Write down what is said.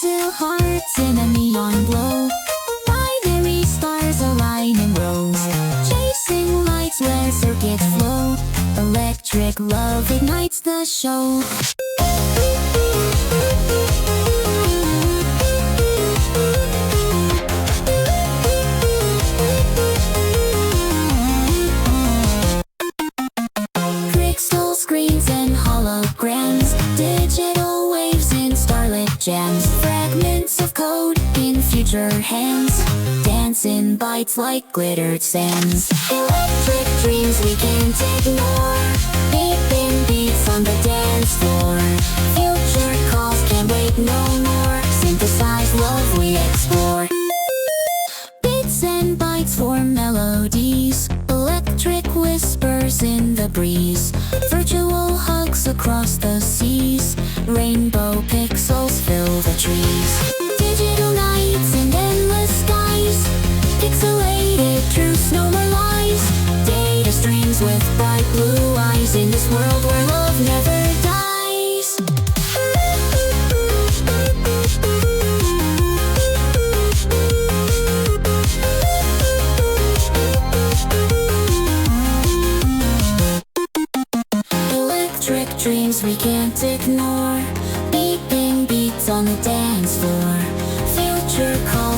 Pixel hearts in a neon glow. Binary stars align in rows. Chasing lights where circuits flow. Electric love ignites the show. Crystal screens and holograms. Digital waves in starlit jams. Fragments of code in future hands. Dance in bites like glittered sands. Electric dreams we can't ignore. Beeping beats on the dance floor. Future calls can't wait no more. Synthesize love we explore. Bits and bytes for melodies. Electric whispers in the breeze. Virtual hugs across the seas. Rainbow pixels fill the trees. Digital nights and endless skies. Pixelated truths, no more lies. Data streams with bright blue eyes. In this world where love never dies. Electric dreams we can't ignore. Beeping beats on the dance floor. Future calls